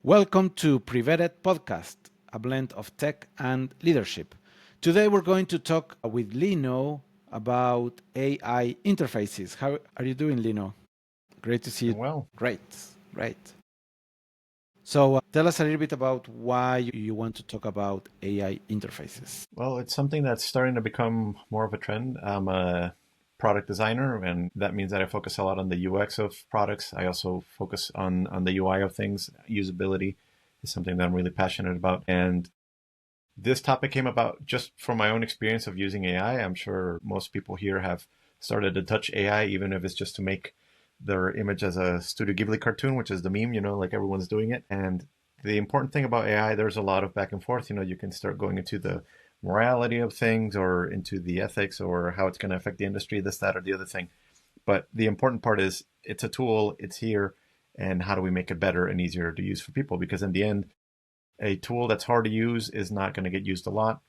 Welcome to Priveted Podcast, a blend of tech and leadership. Today we're going to talk with Lino about AI interfaces. How are you doing, Lino? Great to see you. Doing well. Great, great. So tell us a little bit about why you want to talk about AI interfaces. Well, it's something that's starting to become more of a trend. I'm a product designer, and that means that I focus a lot on the UX of products. I also focus on the UI of things. Usability is something that I'm really passionate about. And this topic came about just from my own experience of using AI. I'm sure most people here have started to touch AI, even if it's just to make their image as a Studio Ghibli cartoon, which is the meme, like everyone's doing it. And the important thing about AI, there's a lot of back and forth. You can start going into the morality of things or into the ethics or how it's going to affect the industry, this, that, or the other thing. But the important part is it's a tool, it's here, and how do we make it better and easier to use for people? Because in the end, a tool that's hard to use is not going to get used a lot,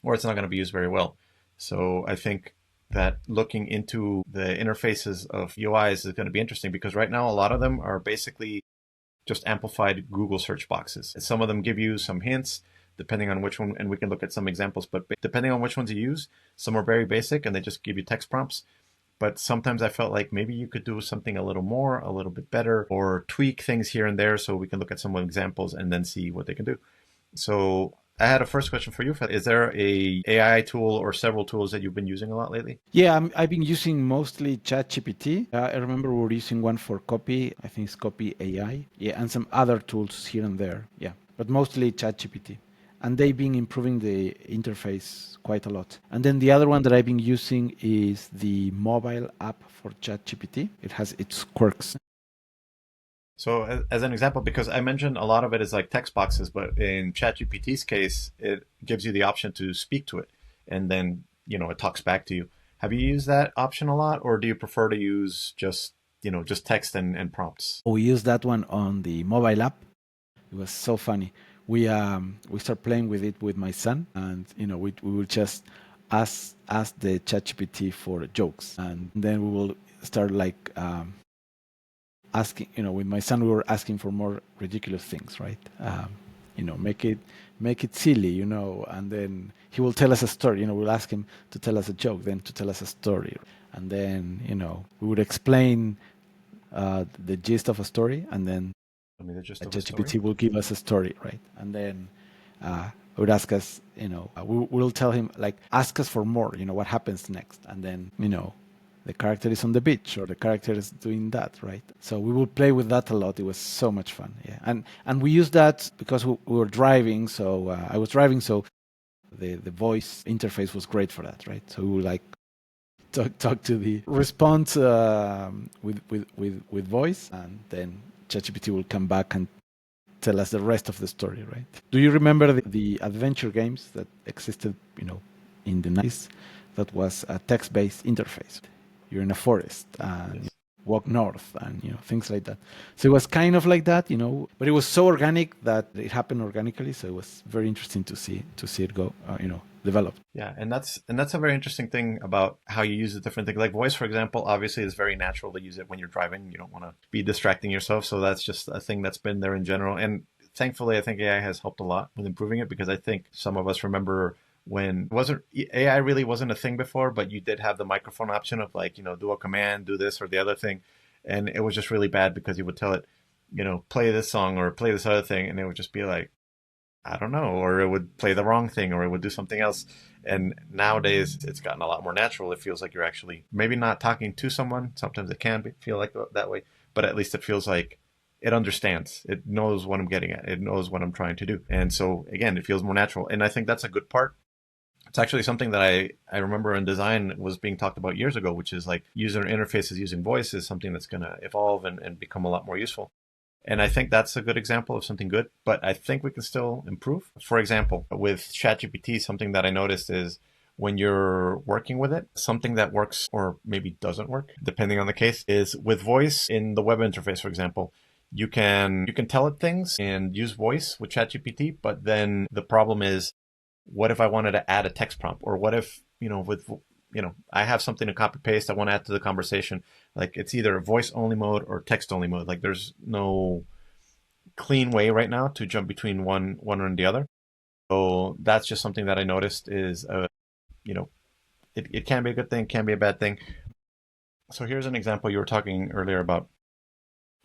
or it's not going to be used very well. So I think that looking into the interfaces of UIs is going to be interesting because right now a lot of them are basically just amplified Google search boxes. Some of them give you some hints depending on which one, and we can look at some examples, but depending on which ones you use, some are very basic and they just give you text prompts. But sometimes I felt like maybe you could do something a little more, a little bit better, or tweak things here and there so we can look at some examples and then see what they can do. So I had a first question for you. Is there a AI tool or several tools that you've been using a lot lately? Yeah, I've been using mostly ChatGPT. I remember we were using one for copy. I think it's Copy AI. Yeah, and some other tools here and there. Yeah, but mostly ChatGPT. And they've been improving the interface quite a lot. And then the other one that I've been using is the mobile app for ChatGPT. It has its quirks. So as an example, because I mentioned a lot of it is like text boxes, but in ChatGPT's case, it gives you the option to speak to it and then, it talks back to you. Have you used that option a lot or do you prefer to use just text and prompts? We used that one on the mobile app. It was so funny. We start playing with it with my son, and we will just ask the ChatGPT for jokes, and then we will start like asking. With my son, we were asking for more ridiculous things, right? Make it silly, and then he will tell us a story. We'll ask him to tell us a joke, then to tell us a story, and then we would explain the gist of a story, and then I mean, they're just of a story. ChatGPT will give us a story, right? And then it would ask us, we'll tell him, like, ask us for more, what happens next. And then, the character is on the beach or the character is doing that, right? So we will play with that a lot. It was so much fun. Yeah. And we used that because we were driving. So I was driving. So the voice interface was great for that, right? So we would like talk to the response with voice, and then ChatGPT will come back and tell us the rest of the story, right? Do you remember the adventure games that existed, in the 90s? That was a text-based interface. You're in a forest and Yes. walk north and, things like that. So it was kind of like that, but it was so organic that it happened organically. So it was very interesting to see it go, develop. Yeah, and that's a very interesting thing about how you use a different thing. Like voice, for example, obviously is very natural to use it when you're driving. You don't want to be distracting yourself, so that's just a thing that's been there in general. And thankfully, I think AI has helped a lot with improving it because I think some of us remember when wasn't AI really wasn't a thing before, but you did have the microphone option of like, do a command, do this or the other thing. And it was just really bad because you would tell it, play this song or play this other thing, and it would just be like, I don't know, or it would play the wrong thing, or it would do something else. And nowadays, it's gotten a lot more natural. It feels like you're actually maybe not talking to someone. Sometimes it can feel like that way, but at least it feels like it understands. It knows what I'm getting at. It knows what I'm trying to do. And so, again, it feels more natural. And I think that's a good part. It's actually something that I remember in design was being talked about years ago, which is like user interfaces using voice is something that's going to evolve and become a lot more useful. And I think that's a good example of something good, but I think we can still improve. For example, with ChatGPT, something that I noticed is when you're working with it, something that works or maybe doesn't work, depending on the case, is with voice in the web interface, for example. You can tell it things and use voice with ChatGPT, but then the problem is, what if I wanted to add a text prompt? Or what if, I have something to copy paste I want to add to the conversation. Like it's either voice only mode or text only mode. Like there's no clean way right now to jump between one and the other. So that's just something that I noticed is, you know, it can be a good thing, can be a bad thing. So here's an example. You were talking earlier about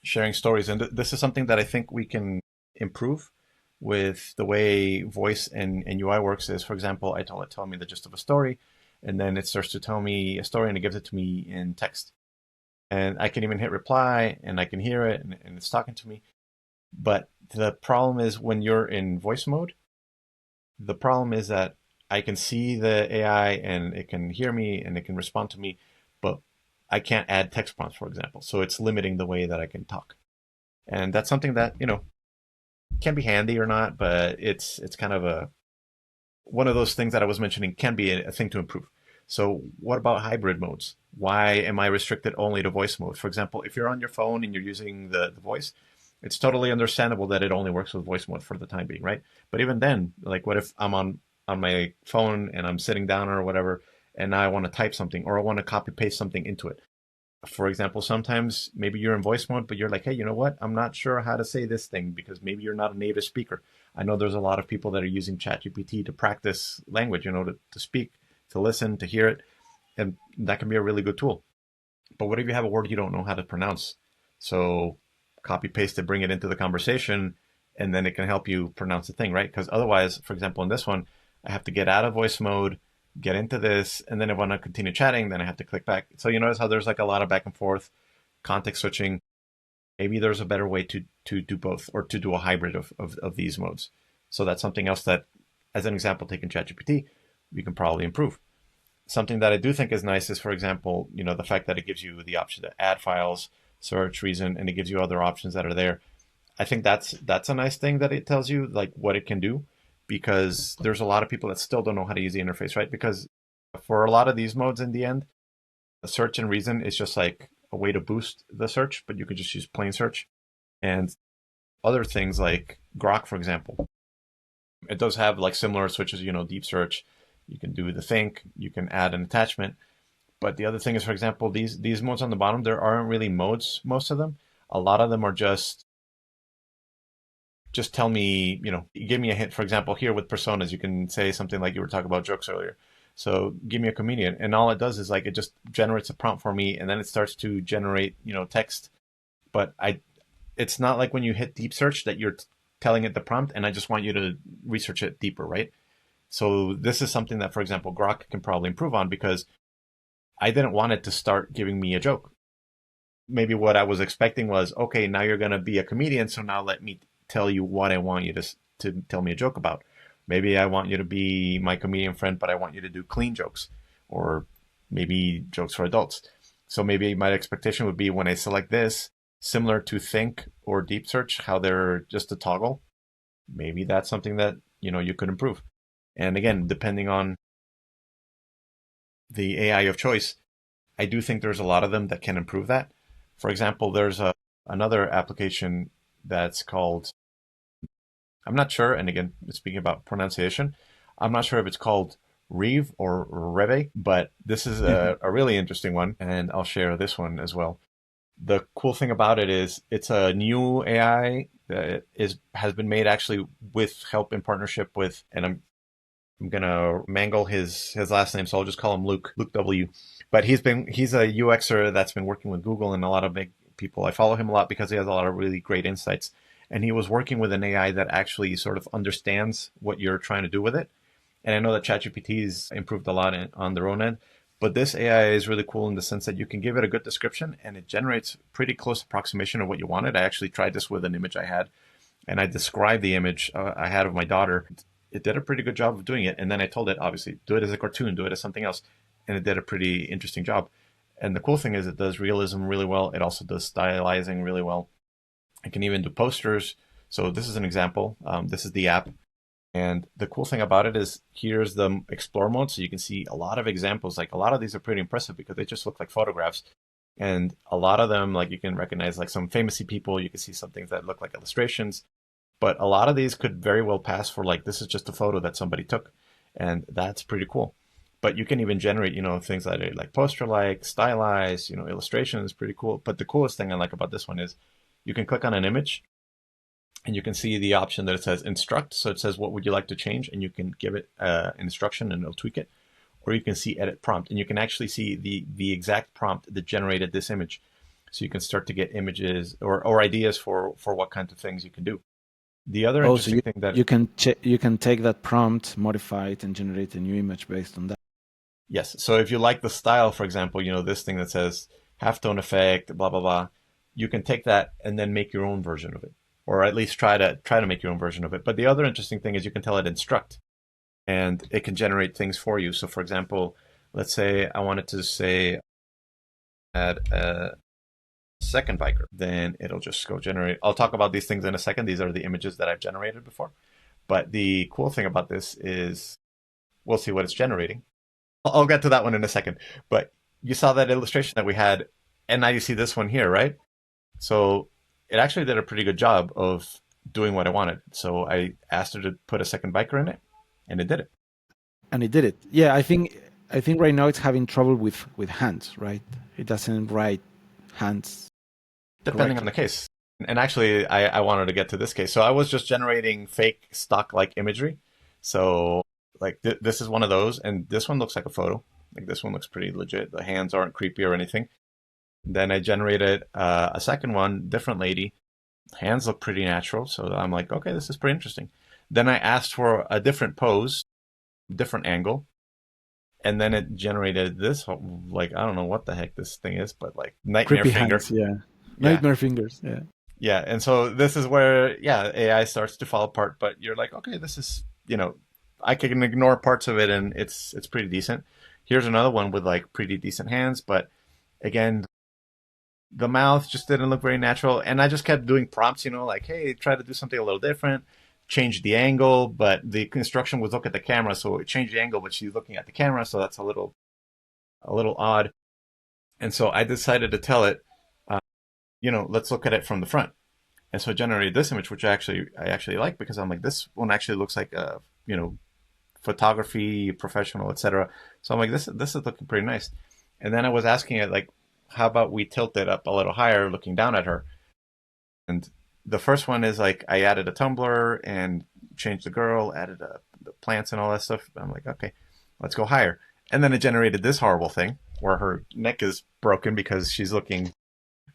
sharing stories, and this is something that I think we can improve with the way voice and UI works. Is, for example, I tell me the gist of a story, and then it starts to tell me a story, and it gives it to me in text, and I can even hit reply, and I can hear it, and it's talking to me. But the problem is when you're in voice mode, the problem is that I can see the AI and it can hear me and it can respond to me, but I can't add text prompts, for example. So it's limiting the way that I can talk. And that's something that, can be handy or not, but it's kind of a one of those things that I was mentioning can be a thing to improve. So what about hybrid modes? Why am I restricted only to voice mode? For example, if you're on your phone and you're using the voice, it's totally understandable that it only works with voice mode for the time being, right? But even then, like what if I'm on my phone and I'm sitting down or whatever, and now I want to type something or I want to copy paste something into it? For example, sometimes maybe you're in voice mode, but you're like, hey, you know what? I'm not sure how to say this thing because maybe you're not a native speaker. I know there's a lot of people that are using ChatGPT to practice language, to speak, to listen, to hear it. And that can be a really good tool. But what if you have a word you don't know how to pronounce? So copy paste it, bring it into the conversation, and then it can help you pronounce the thing, right? Because otherwise, for example, in this one, I have to get out of voice mode, get into this, and then if I want to continue chatting, then I have to click back. So you notice how there's like a lot of back and forth, context switching. Maybe there's a better way to do both or to do a hybrid of these modes. So that's something else that, as an example, taking ChatGPT, we can probably improve. Something that I do think is nice is, for example, the fact that it gives you the option to add files, search, reason, and it gives you other options that are there. I think that's a nice thing that it tells you like what it can do, because there's a lot of people that still don't know how to use the interface, right? Because for a lot of these modes in the end, the search and reason is just like a way to boost the search, but you could just use plain search. And other things like Grok, for example, it does have like similar switches, deep search. You can do the think, you can add an attachment. But the other thing is, for example, these modes on the bottom, there aren't really modes, most of them. A lot of them are just tell me, give me a hint. For example, here with personas, you can say something like you were talking about jokes earlier. So give me a comedian. And all it does is like it just generates a prompt for me, and then it starts to generate, text. But it's not like when you hit deep search that you're telling it the prompt and I just want you to research it deeper, right? So this is something that, for example, Grok can probably improve on, because I didn't want it to start giving me a joke. Maybe what I was expecting was, okay, now you're going to be a comedian, so now let me tell you what I want you to tell me a joke about. Maybe I want you to be my comedian friend, but I want you to do clean jokes, or maybe jokes for adults. So maybe my expectation would be when I select this, similar to Think or Deep Search, how they're just a toggle. Maybe that's something that, you could improve. And again, depending on the AI of choice, I do think there's a lot of them that can improve that. For example, there's another application that's called, I'm not sure, and again, speaking about pronunciation, I'm not sure if it's called Rev or Reve, but this is a really interesting one, and I'll share this one as well. The cool thing about it is it's a new AI that has been made actually with help in partnership with, and I'm gonna mangle his last name, so I'll just call him Luke W. But he's a UXer that's been working with Google and a lot of big people. I follow him a lot because he has a lot of really great insights. And he was working with an AI that actually sort of understands what you're trying to do with it. And I know that ChatGPT's improved a lot on their own end, but this AI is really cool in the sense that you can give it a good description and it generates pretty close approximation of what you wanted. I actually tried this with an image I had, and I described the image I had of my daughter. It did a pretty good job of doing it. And then I told it, obviously, do it as a cartoon, do it as something else. And it did a pretty interesting job. And the cool thing is it does realism really well. It also does stylizing really well. It can even do posters. So this is an example. This is the app. And the cool thing about it is here's the explore mode. So you can see a lot of examples. Like a lot of these are pretty impressive because they just look like photographs. And a lot of them, like you can recognize like some famous people. You can see some things that look like illustrations. But a lot of these could very well pass for like, this is just a photo that somebody took. And that's pretty cool. But you can even generate, things that are like poster-like, stylized, illustrations, pretty cool. But the coolest thing I like about this one is you can click on an image and you can see the option that it says instruct. So it says, what would you like to change? And you can give it an instruction and it'll tweak it. Or you can see edit prompt, and you can actually see the exact prompt that generated this image. So you can start to get images or ideas for what kinds of things you can do. The other Oh, so interesting thing that, you can take that prompt, modify it, and generate a new image based on that. yes. So if you like the style, for example, this thing that says halftone effect, blah, blah, blah, you can take that and then make your own version of it, or at least try to make your own version of it. But the other interesting thing is you can tell it instruct, and it can generate things for you. So for example, let's say I wanted to say add a second biker, then it'll just go generate. I'll talk about these things in a second. These are the images that I've generated before. But the cool thing about this is we'll see what it's generating. I'll get to that one in a second. But you saw that illustration that we had, and now you see this one here, right? So it actually did a pretty good job of doing what I wanted. So I asked her to put a second biker in it, and it did it. And it did it. Yeah, I think right now it's having trouble with hands, right? It doesn't write hands Depending on correctly. the case. And actually, I wanted to get to this case. So I was just generating fake stock like imagery. So like this is one of those, and this one looks like a photo. Like this one looks pretty legit. The hands aren't creepy or anything. Then I generated a second one, different lady. Hands look pretty natural. So I'm like, okay, this is pretty interesting. Then I asked for a different pose, different angle. And then it generated this, like, I don't know what the heck this thing is, but like nightmare Creepy finger. hands, yeah. Yeah. Nightmare fingers, yeah. Yeah. And so this is where, yeah, AI starts to fall apart, but you're like, okay, this is, I can ignore parts of it and it's pretty decent. Here's another one with like pretty decent hands, but again, the mouth just didn't look very natural. And I just kept doing prompts, like, hey, try to do something a little different, change the angle, but the instruction was look at the camera. So it changed the angle, but she's looking at the camera. So that's a little odd. And so I decided to tell it, let's look at it from the front. And so I generated this image, which I actually like because I'm like, this one actually looks like a, photography professional, etc. So I'm like, this is looking pretty nice. And then I was asking it like, how about we tilt it up a little higher, looking down at her? And the first one is like, I added a tumbler and changed the girl, added the plants and all that stuff. I'm like, okay, let's go higher. And then it generated this horrible thing where her neck is broken because she's looking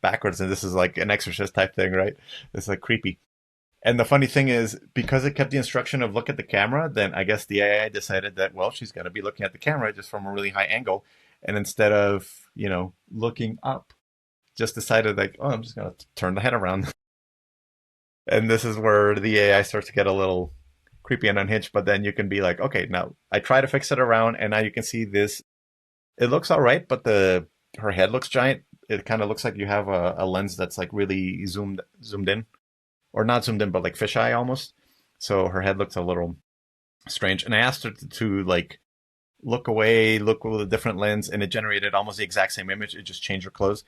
backwards, and this is like an exorcist type thing, right? It's like creepy. And the funny thing is, because it kept the instruction of look at the camera, then I guess the AI decided that, well, she's got to be looking at the camera just from a really high angle. And instead of, looking up, just decided like, oh, I'm just going to turn the head around. And this is where the AI starts to get a little creepy and unhinged. But then you can be like, okay, now I try to fix it around, and now you can see this. It looks all right, but her head looks giant. It kind of looks like you have a lens that's like really zoomed in, or not zoomed in, but like fisheye almost. So her head looks a little strange. And I asked her to like look away, look with a different lens, and it generated almost the exact same image. It just changed her clothes.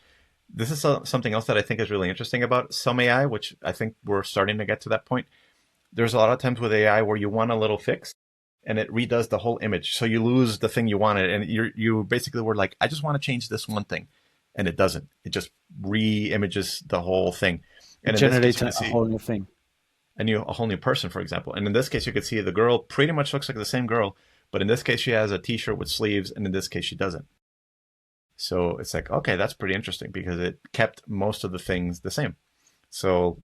This is something else that I think is really interesting about some AI, which I think we're starting to get to that point. There's a lot of times with AI where you want a little fix, and it redoes the whole image. So you lose the thing you wanted, and you basically were like, I just want to change this one thing, and it doesn't. It just re-images the whole thing. It And in this case, generates you can a see whole new thing. a whole new person, for example. And in this case, you can see the girl pretty much looks like the same girl, but in this case, she has a T-shirt with sleeves, and in this case, she doesn't. So it's like, okay, that's pretty interesting because it kept most of the things the same. So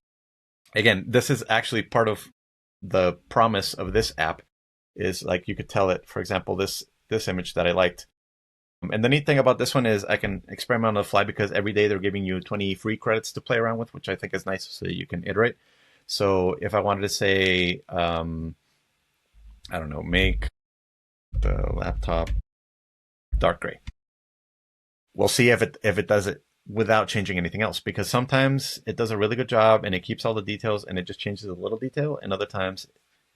again, this is actually part of the promise of this app is like you could tell it, for example, this image that I liked. And the neat thing about this one is I can experiment on the fly because every day they're giving you 20 free credits to play around with, which I think is nice so you can iterate. So if I wanted to say, I don't know, make the laptop dark gray, we'll see if it does it without changing anything else, because sometimes it does a really good job and it keeps all the details and it just changes a little detail, and other times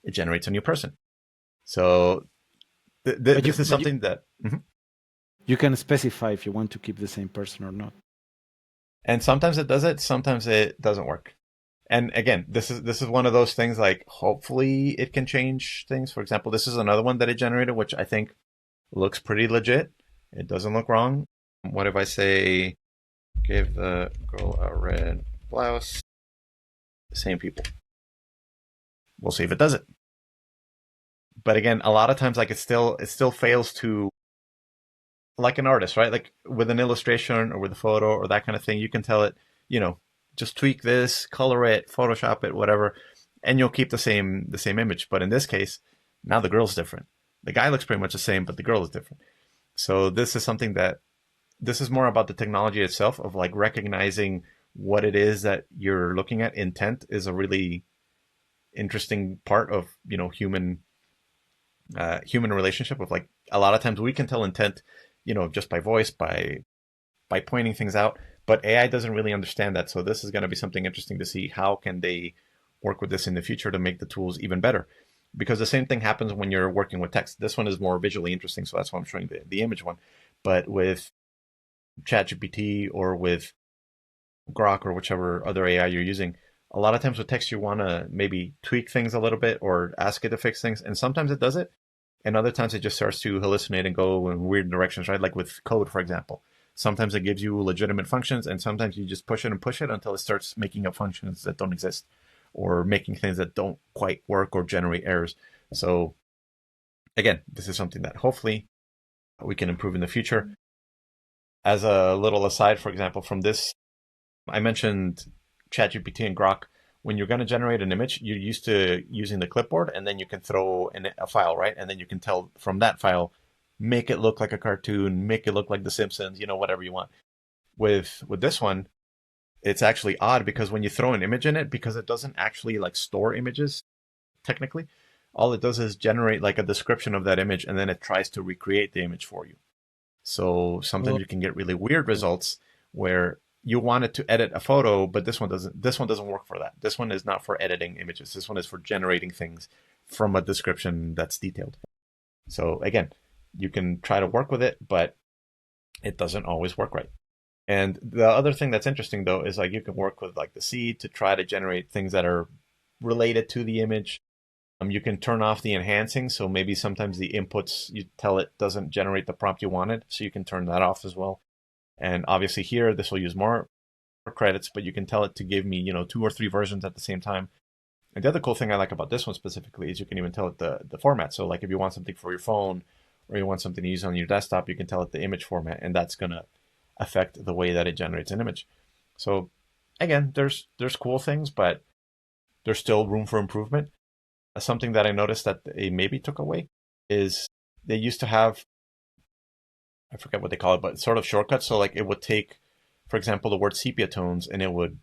it generates a new person. So this is But something that you can specify if you want to keep the same person or not. and sometimes it does it, sometimes it doesn't work. And again, this is one of those things like hopefully it can change things. For example, this is another one that it generated, which I think looks pretty legit. It doesn't look wrong. What if I say give the girl a red blouse? Same people. We'll see if it does it. But again, a lot of times, like it still fails to, like an artist, right? Like with an illustration or with a photo or that kind of thing, you can tell it, you know, just tweak this, color it, Photoshop it, whatever, and you'll keep the same image. But in this case, now the girl's different. The guy looks pretty much the same, but the girl is different. So this is something that this is more about the technology itself of like recognizing what it is that you're looking at. Intent is a really interesting part of human relationship. Of like a lot of times we can tell intent, just by voice, by pointing things out, but AI doesn't really understand that. So this is going to be something interesting to see how can they work with this in the future to make the tools even better. Because the same thing happens when you're working with text. This one is more visually interesting, so that's why I'm showing the image one. But with ChatGPT or with Grok or whichever other AI you're using, a lot of times with text you want to maybe tweak things a little bit or ask it to fix things, and sometimes it does it, and other times it just starts to hallucinate and go in weird directions, right? Like with code, for example. Sometimes it gives you legitimate functions, and sometimes you just push it and push it until it starts making up functions that don't exist or making things that don't quite work or generate errors. So again, this is something that hopefully we can improve in the future. As a little aside, for example, from this, I mentioned ChatGPT and Grok. When you're going to generate an image, you're used to using the clipboard, and then you can throw in a file, right? And then you can tell from that file, make it look like a cartoon, make it look like The Simpsons, whatever you want. With this one, it's actually odd because when you throw an image in it, because it doesn't actually like store images technically, all it does is generate like a description of that image, and then it tries to recreate the image for you. So sometimes Oh, you can get really weird results where you want it to edit a photo, but this one doesn't work for that. This one is not for editing images. This one is for generating things from a description that's detailed. So again, you can try to work with it, but it doesn't always work right. And the other thing that's interesting though is like you can work with like the seed to try to generate things that are related to the image. You can turn off the enhancing, so maybe sometimes the inputs you tell it doesn't generate the prompt you wanted, so you can turn that off as well. And obviously here, this will use more credits, but you can tell it to give me, 2 or 3 versions at the same time. And the other cool thing I like about this one specifically is you can even tell it the format. So like if you want something for your phone or you want something to use on your desktop, you can tell it the image format, and that's going to affect the way that it generates an image. So again, there's cool things, but there's still room for improvement. Something that I noticed that they maybe took away is they used to have, I forget what they call it, but sort of shortcuts. So like it would take, for example, the word sepia tones, and it would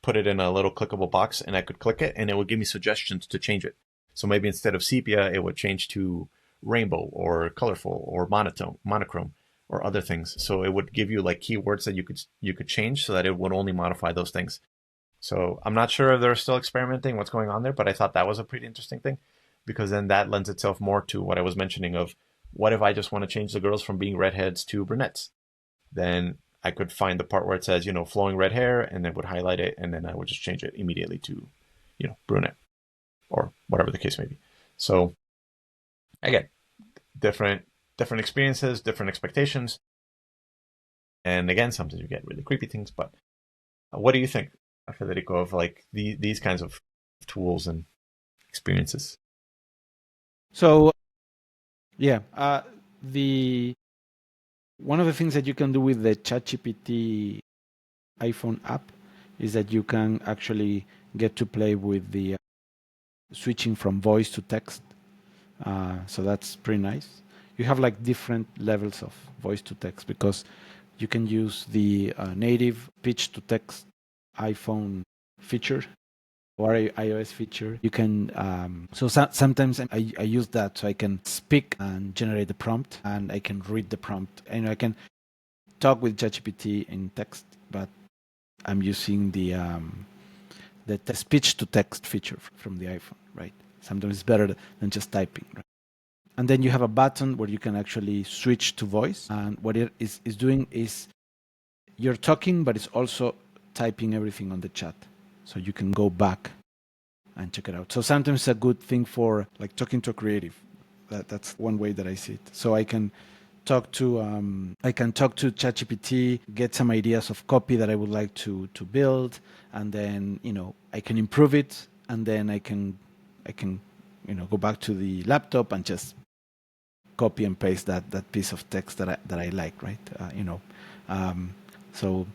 put it in a little clickable box, and I could click it and it would give me suggestions to change it. So maybe instead of sepia, it would change to rainbow or colorful or monochrome or other things. So it would give you like keywords that you could change so that it would only modify those things. So I'm not sure if they're still experimenting what's going on there, but I thought that was a pretty interesting thing, because then that lends itself more to what I was mentioning of what if I just want to change the girls from being redheads to brunettes? Then I could find the part where it says, flowing red hair, and then would highlight it, and then I would just change it immediately to, brunette or whatever the case may be. So again, different experiences, different expectations. And again, sometimes you get really creepy things, but what do you think, Federico, of like these kinds of tools and experiences? so yeah, the one of the things that you can do with the ChatGPT iPhone app is that you can actually get to play with the switching from voice to text. So that's pretty nice. You have like different levels of voice to text because you can use the native pitch to text iPhone feature or iOS feature. You can sometimes I use that so I can speak and generate the prompt, and I can read the prompt, and I can talk with ChatGPT in text, but I'm using the speech to text feature from the iPhone, right? Sometimes it's better than just typing, right? And then you have a button where you can actually switch to voice, and what it is doing is you're talking, but it's also typing everything on the chat, so you can go back and check it out. So sometimes it's a good thing for like talking to a creative. That's one way that I see it. So I can talk to ChatGPT, get some ideas of copy that I would like to build, and then I can improve it, and then I can I can, go back to the laptop and just copy and paste that piece of text that I like, right? So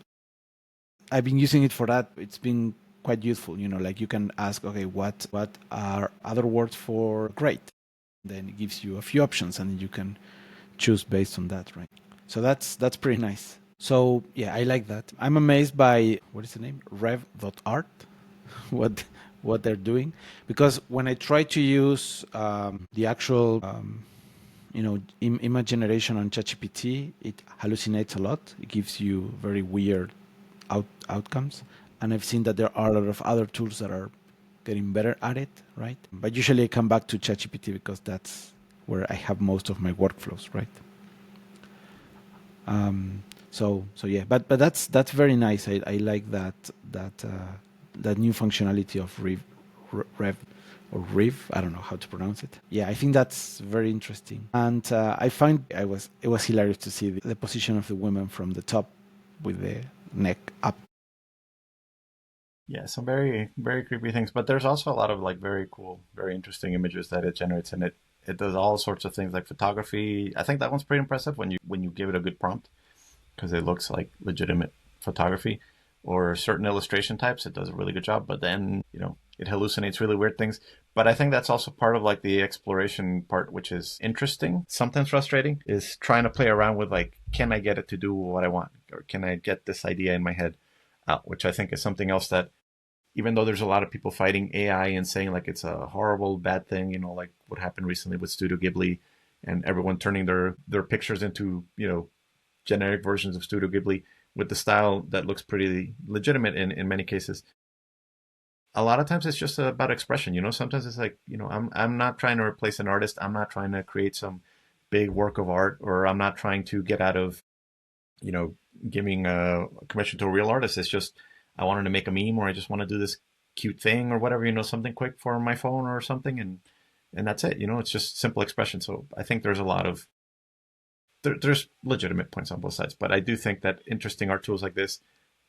I've been using it for that. It's been quite useful. Like you can ask, okay, what are other words for great? Then it gives you a few options, and you can choose based on that, right? So that's pretty nice. So yeah, I like that. I'm amazed by what is the name? Rev.art, what what they're doing, because when I try to use the actual image generation on ChatGPT, it hallucinates a lot. It gives you very weird outcomes, and I've seen that there are a lot of other tools that are getting better at it, right? But usually I come back to ChatGPT because that's where I have most of my workflows, right? So yeah, but that's very nice. I like that new functionality of Rev or Riv. I don't know how to pronounce it. Yeah, I think that's very interesting. And I find it was hilarious to see the position of the women from the top with the neck up. Yeah, some very, very creepy things. But there's also a lot of like very cool, very interesting images that it generates, and it does all sorts of things like photography. I think that one's pretty impressive when you give it a good prompt because it looks like legitimate photography. Or certain illustration types, it does a really good job. But then it hallucinates really weird things. But I think that's also part of like the exploration part, which is interesting. Sometimes frustrating is trying to play around with like, can I get it to do what I want, or can I get this idea in my head out? Which I think is something else that even though there's a lot of people fighting AI and saying like it's a horrible, bad thing, like what happened recently with Studio Ghibli and everyone turning their pictures into, generic versions of Studio Ghibli with the style that looks pretty legitimate in many cases. A lot of times it's just about expression, Sometimes it's like, I'm not trying to replace an artist. I'm not trying to create some big work of art, or I'm not trying to get out of, you know, giving a commission to a real artist. It's just I wanted to make a meme, or I just want to do this cute thing or whatever, something quick for my phone or something, and that's it. It's just simple expression. So I think there's a lot of there's legitimate points on both sides, but I do think that interesting art tools like this,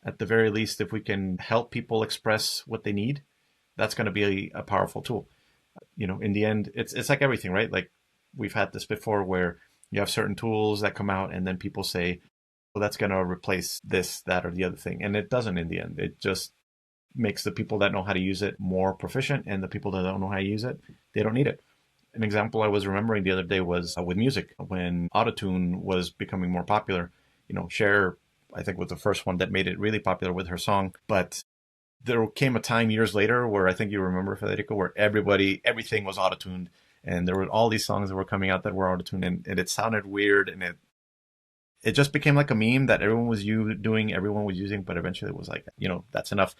at the very least, if we can help people express what they need, that's going to be a powerful tool. In the end, it's like everything, right? Like we've had this before where you have certain tools that come out and then people say, well, that's going to replace this, that, or the other thing. And it doesn't in the end. It just makes the people that know how to use it more proficient, and the people that don't know how to use it, they don't need it. An example I was remembering the other day was with music. When autotune was becoming more popular, Cher, I think, was the first one that made it really popular with her song. But there came a time years later where I think you remember, Federico, where everything was autotuned, and there were all these songs that were coming out that were autotuned, and it sounded weird, and it just became like a meme that everyone was doing, everyone was using, but eventually it was like, that's enough.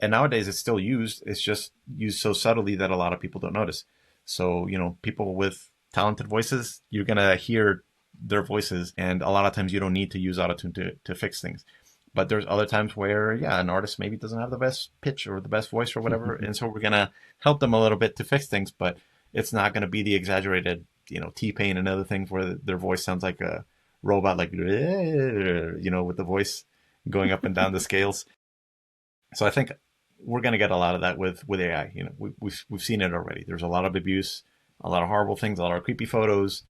And nowadays it's still used. It's just used so subtly that a lot of people don't notice. So, people with talented voices, you're going to hear their voices. And a lot of times you don't need to use autotune to fix things. But there's other times where, yeah, an artist maybe doesn't have the best pitch or the best voice or whatever. And so we're going to help them a little bit to fix things. But it's not going to be the exaggerated, T-Pain and other things where their voice sounds like a robot, like, with the voice going up and down the scales. So I think we're going to get a lot of that with AI. We've seen it already. There's a lot of abuse, a lot of horrible things, a lot of creepy photos.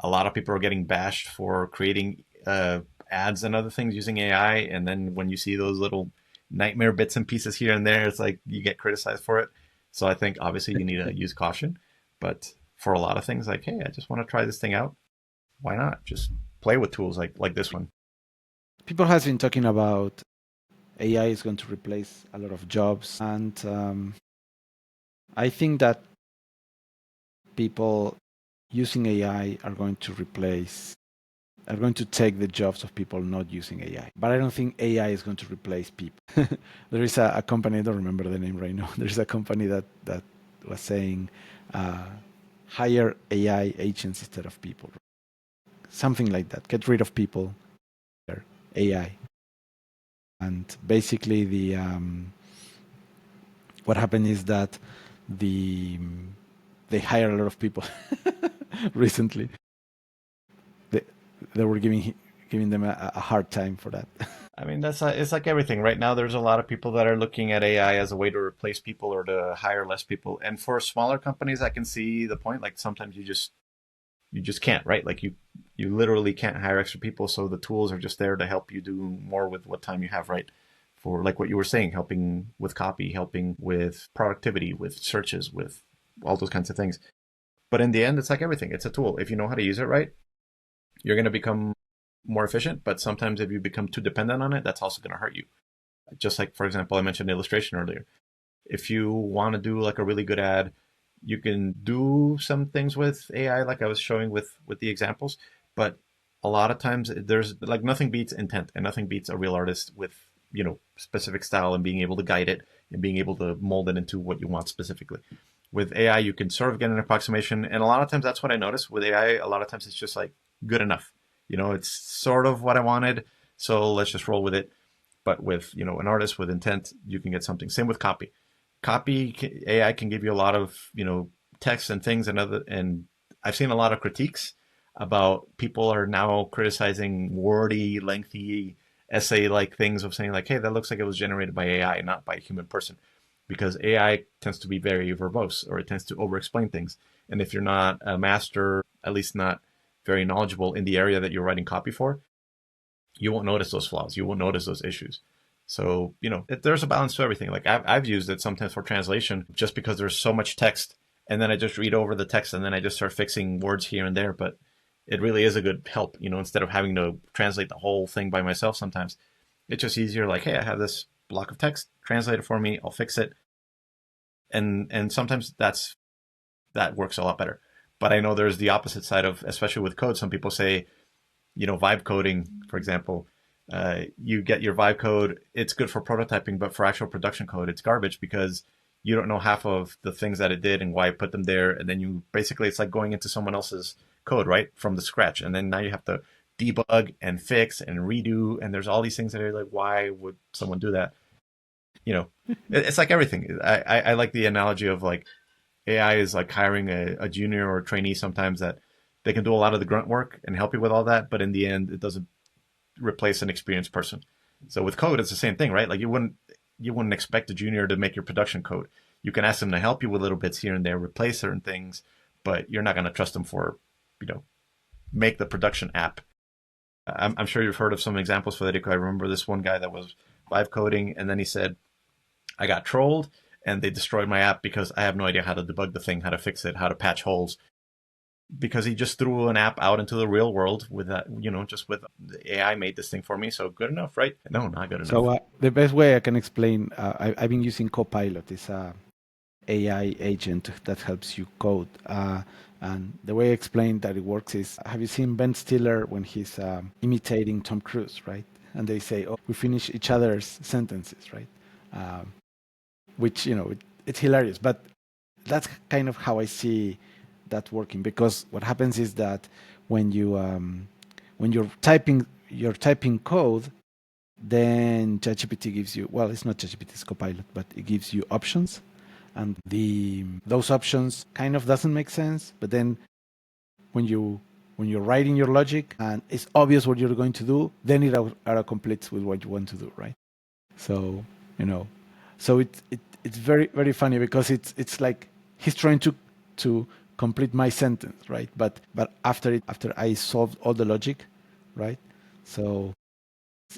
A lot of people are getting bashed for creating ads and other things using AI. And then when you see those little nightmare bits and pieces here and there, it's like you get criticized for it. So I think obviously you need to use caution. But for a lot of things, like, hey, I just want to try this thing out. Why not? Just play with tools like this one. People has been talking about AI is going to replace a lot of jobs, and I think that people using AI are going to take the jobs of people not using AI. But I don't think AI is going to replace people. There is a company, I don't remember the name right now. There's a company that was saying hire AI agents instead of people. Something like that. Get rid of people, AI. And basically what happened is that the they hired a lot of people recently. They, they were giving them a hard time for that. I mean, that's it's like everything. Right now, there's a lot of people that are looking at AI as a way to replace people or to hire less people. And for smaller companies, I can see the point. Like sometimes you just can't, right? Like you literally can't hire extra people, so the tools are just there to help you do more with what time you have, right? For like what you were saying, helping with copy, helping with productivity, with searches, with all those kinds of things. But in the end, it's like everything. It's a tool. If you know how to use it right, you're going to become more efficient. But sometimes if you become too dependent on it, that's also going to hurt you. Just like, for example, I mentioned illustration earlier. If you want to do like a really good ad, you can do some things with AI, like I was showing with the examples. But a lot of times, there's like nothing beats intent, and nothing beats a real artist with specific style and being able to guide it and being able to mold it into what you want specifically. With AI, you can sort of get an approximation, and a lot of times that's what I notice with AI. A lot of times it's just like good enough. It's sort of what I wanted, so let's just roll with it. But with an artist with intent, you can get something. Same with copy. Copy AI can give you a lot of text and things and I've seen a lot of critiques about people are now criticizing wordy, lengthy essay like things of saying like, hey, that looks like it was generated by AI, not by a human person, because AI tends to be very verbose or it tends to over explain things. And if you're not a master, at least not very knowledgeable in the area that you're writing copy for, you won't notice those flaws. You won't notice those issues. So, there's a balance to everything. Like I've used it sometimes for translation just because there's so much text and then I just read over the text and then I just start fixing words here and there. But it really is a good help, instead of having to translate the whole thing by myself sometimes. It's just easier. Like, hey, I have this block of text, translate it for me. I'll fix it. And sometimes that works a lot better. But I know there's the opposite side of, especially with code. Some people say, vibe coding, for example, you get your vibe code. It's good for prototyping, but for actual production code, it's garbage because you don't know half of the things that it did and why it put them there. And then it's like going into someone else's code, right, from the scratch. And then now you have to debug and fix and redo. And there's all these things that are like, why would someone do that? It's like everything. I like the analogy of like AI is like hiring a junior or a trainee sometimes that they can do a lot of the grunt work and help you with all that, but in the end, it doesn't replace an experienced person. So with code, it's the same thing, right? Like you wouldn't expect a junior to make your production code. You can ask them to help you with little bits here and there, replace certain things, but you're not going to trust them for, you know, make the production app. I'm sure you've heard of some examples, Federico. I remember this one guy that was live coding, and then he said, I got trolled and they destroyed my app because I have no idea how to debug the thing, how to fix it, how to patch holes. Because he just threw an app out into the real world with that, just with the AI made this thing for me. So good enough, right? No, not good So enough. the best way I can explain, I've been using Copilot. It's a AI agent that helps you code. And the way I explained that it works is, have you seen Ben Stiller when he's imitating Tom Cruise, right? And they say, "Oh, we finish each other's sentences," right? Um, which it's hilarious, but that's kind of how I see that working, because what happens is that when when you're typing code, then ChatGPT gives you, well, it's not ChatGPT, it's Copilot, but it gives you options, and those options kind of doesn't make sense. But then when you're writing your logic and it's obvious what you're going to do, then it auto completes with what you want to do, right? So you know, so it's very very funny, because it's like he's trying to complete my sentence, right? But after I solved all the logic, right? So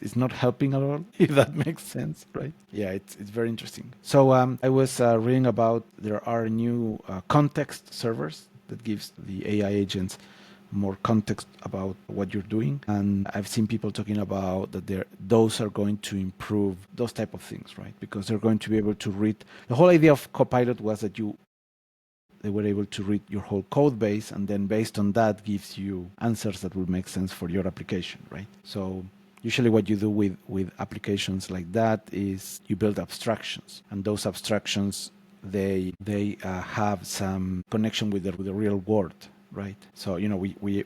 it's not helping at all, if that makes sense, right? Yeah, it's very interesting. So I was reading about, there are new context servers that gives the AI agents more context about what you're doing, and I've seen people talking about that those are going to improve those type of things, right? Because they're going to be able to read. The whole idea of Copilot was that they were able to read your whole code base, and then based on that gives you answers that will make sense for your application, right? So usually what you do with applications like that is you build abstractions, and those abstractions, they have some connection with the real world, right? So we're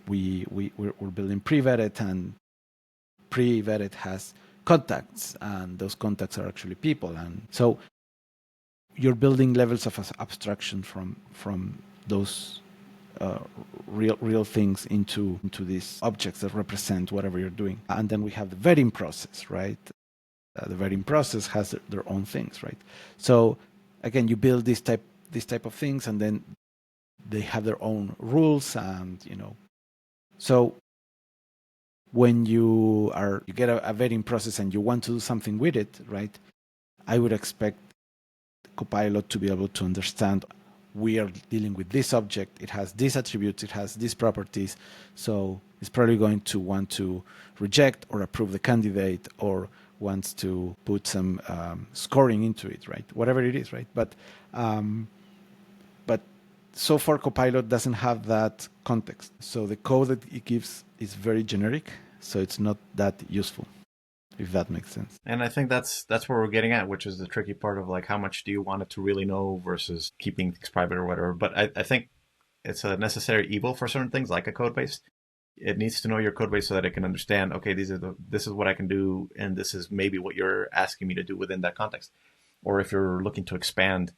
building pre-vetted, and pre-vetted has contacts, and those contacts are actually people, and so you're building levels of abstraction from those uh, real things into these objects that represent whatever you're doing. And then we have the vetting process, right? The vetting process has their own things, right? So again, you build this type of things, and then they have their own rules, and so when you get a vetting process and you want to do something with it, right? I would expect Copilot to be able to understand, we are dealing with this object, it has these attributes, it has these properties, so it's probably going to want to reject or approve the candidate, or wants to put some scoring into it, right? Whatever it is, right? But so far Copilot doesn't have that context, so the code that it gives is very generic, so it's not that useful, if that makes sense. And I think that's where we're getting at, which is the tricky part of like how much do you want it to really know versus keeping things private or whatever. But I think it's a necessary evil for certain things like a code base. It needs to know your code base so that it can understand, okay, this is what I can do, and this is maybe what you're asking me to do within that context. Or if you're looking to expand,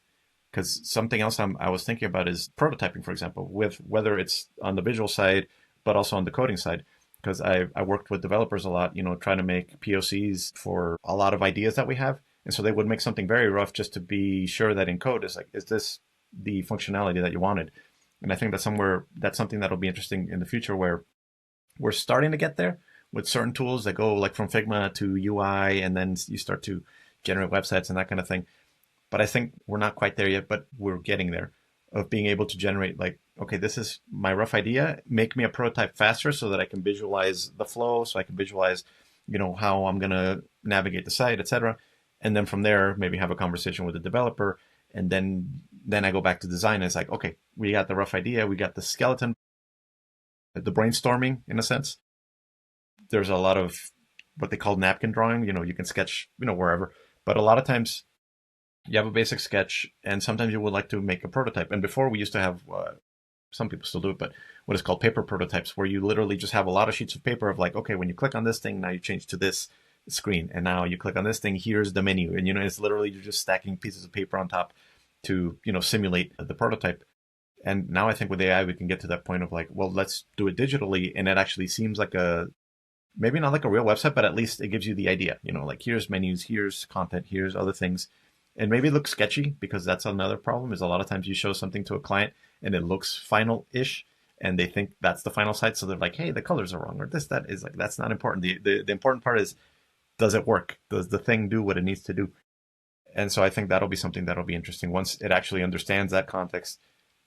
because something else I was thinking about is prototyping, for example, with whether it's on the visual side, but also on the coding side. Because I worked with developers a lot, trying to make POCs for a lot of ideas that we have. And so they would make something very rough just to be sure that in code is this the functionality that you wanted? And I think that's something that'll be interesting in the future, where we're starting to get there with certain tools that go like from Figma to UI, and then you start to generate websites and that kind of thing. But I think we're not quite there yet, but we're getting there, of being able to generate like, okay, this is my rough idea. Make me a prototype faster so that I can visualize the flow, so I can visualize, how I'm going to navigate the site, etc. And then from there, maybe have a conversation with the developer. And then I go back to design. And it's like, okay, we got the rough idea. We got the skeleton, the brainstorming in a sense. There's a lot of what they call napkin drawing. You can sketch, wherever. But a lot of times you have a basic sketch, and sometimes you would like to make a prototype. And before, we used to have, some people still do it, but what is called paper prototypes, where you literally just have a lot of sheets of paper of like, okay, when you click on this thing, now you change to this screen, and now you click on this thing, here's the menu, and it's literally you're just stacking pieces of paper on top to simulate the prototype. And now I think with AI we can get to that point of like, well, let's do it digitally, and it actually seems like maybe not like a real website, but at least it gives you the idea. Like here's menus, here's content, here's other things. And maybe it looks sketchy, because that's another problem, is a lot of times you show something to a client and it looks final-ish, and they think that's the final site. So they're like, hey, the colors are wrong, or this, that is like, that's not important. The important part is, does it work? Does the thing do what it needs to do? And so I think that'll be something that'll be interesting once it actually understands that context.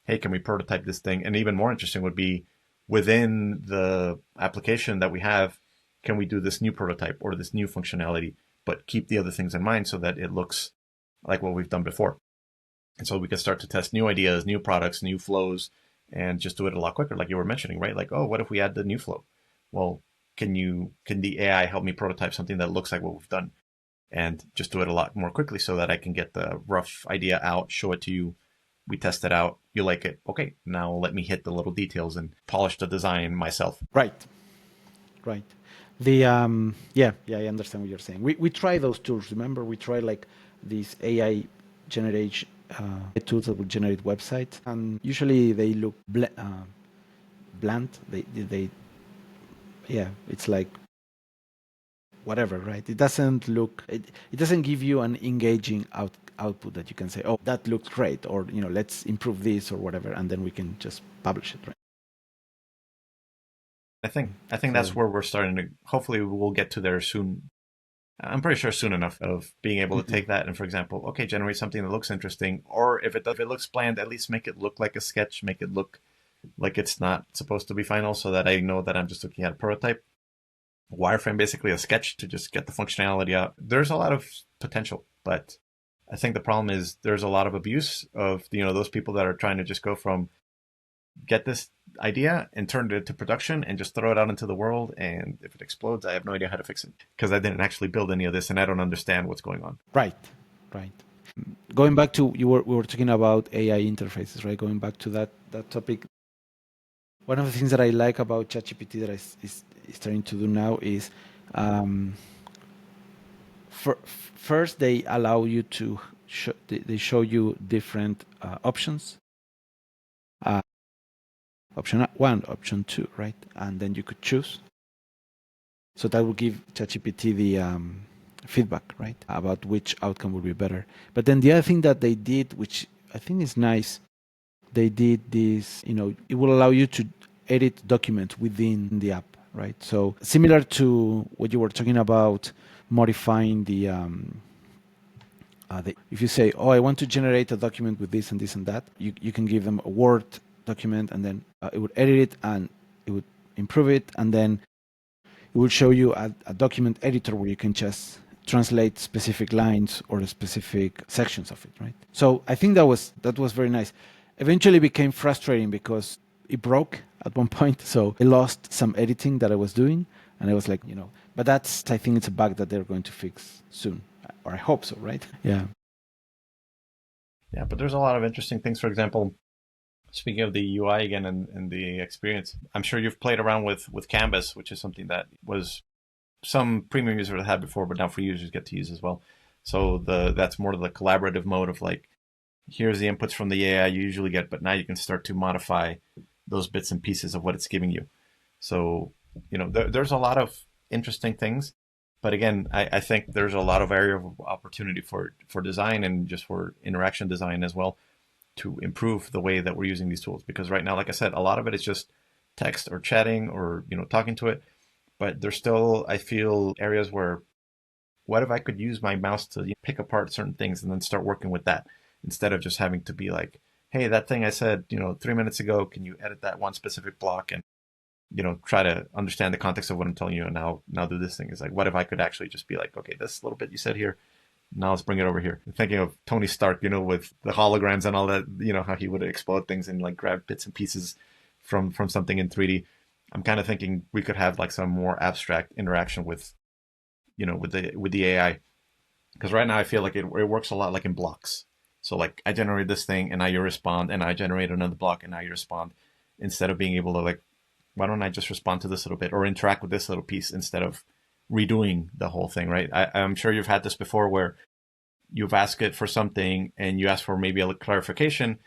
Hey, can we prototype this thing? And even more interesting would be, within the application that we have, can we do this new prototype or this new functionality, but keep the other things in mind so that it looks like what we've done before. And so we can start to test new ideas, new products, new flows, and just do it a lot quicker, like you were mentioning, right? Like, oh, what if we add the new flow? Well, can the AI help me prototype something that looks like what we've done, and just do it a lot more quickly, so that I can get the rough idea out, show it to you, we test it out, you like it, okay, now let me hit the little details and polish the design myself. Right. Right. The yeah, I understand what you're saying. We try those tools. Remember, we try like these AI generate tools that will generate websites, and usually they look bland. They yeah, it's like whatever, right? It doesn't look. It doesn't give you an engaging output that you can say, oh, that looks great, or let's improve this or whatever, and then we can just publish it, right? I think So that's where we're starting to, hopefully we'll get to there soon. I'm pretty sure soon enough, of being able to mhm. take that and, for example, okay, generate something that looks interesting, or if it looks bland, at least make it look like a sketch, make it look like it's not supposed to be final, so that I know that I'm just looking at a prototype. Wireframe basically a sketch to just get the functionality out. There's a lot of potential, but I think the problem is there's a lot of abuse of those people that are trying to just go from get this idea and turn it into production and just throw it out into the world. And if it explodes, I have no idea how to fix it, because I didn't actually build any of this and I don't understand what's going on. right, right. Going back to we were talking about AI interfaces, right? Going back to that topic, one of the things that I like about ChatGPT that is starting to do now is, um, first they allow you to they show you different options. option one, option two, right? And then you could choose. So that will give ChatGPT the feedback, right, about which outcome would be better. But then the other thing that they did, which I think is nice, they did this, it will allow you to edit documents within the app, right? So similar to what you were talking about, modifying if you say, oh, I want to generate a document with this and this and that, you can give them a Word document, and then it would edit it and it would improve it, and then it will show you a document editor where you can just translate specific lines or specific sections of it, right? So I think that was very nice. Eventually became frustrating because it broke at one point, so I lost some editing that I was doing, and I was like, but I think it's a bug that they're going to fix soon, or I hope so, right? Yeah. Yeah, but there's a lot of interesting things. For example, speaking of the UI again and the experience, I'm sure you've played around with Canvas, which is something that was some premium users had before, but now free users get to use as well. So that's more of the collaborative mode of like, here's the inputs from the AI you usually get, but now you can start to modify those bits and pieces of what it's giving you. So, there's a lot of interesting things. But again, I think there's a lot of area of opportunity for design and just for interaction design as well to improve the way that we're using these tools. Because right now, like I said, a lot of it is just text or chatting or, talking to it. But there's still, I feel, areas where what if I could use my mouse to pick apart certain things and then start working with that instead of just having to be like, hey, that thing I said, 3 minutes ago, can you edit that one specific block and, try to understand the context of what I'm telling you and now do this thing. Is like, what if I could actually just be like, okay, this little bit you said here, now let's bring it over here. Thinking of Tony Stark, with the holograms and all that, how he would explode things and like grab bits and pieces from something in 3D. I'm kind of thinking we could have like some more abstract interaction with, with the AI, because right now I feel like it works a lot like in blocks. So like I generate this thing and now you respond, and I generate another block and now you respond, instead of being able to like, why don't I just respond to this little bit or interact with this little piece instead of redoing the whole thing, right? I'm sure you've had this before where you've asked it for something and you ask for maybe a clarification,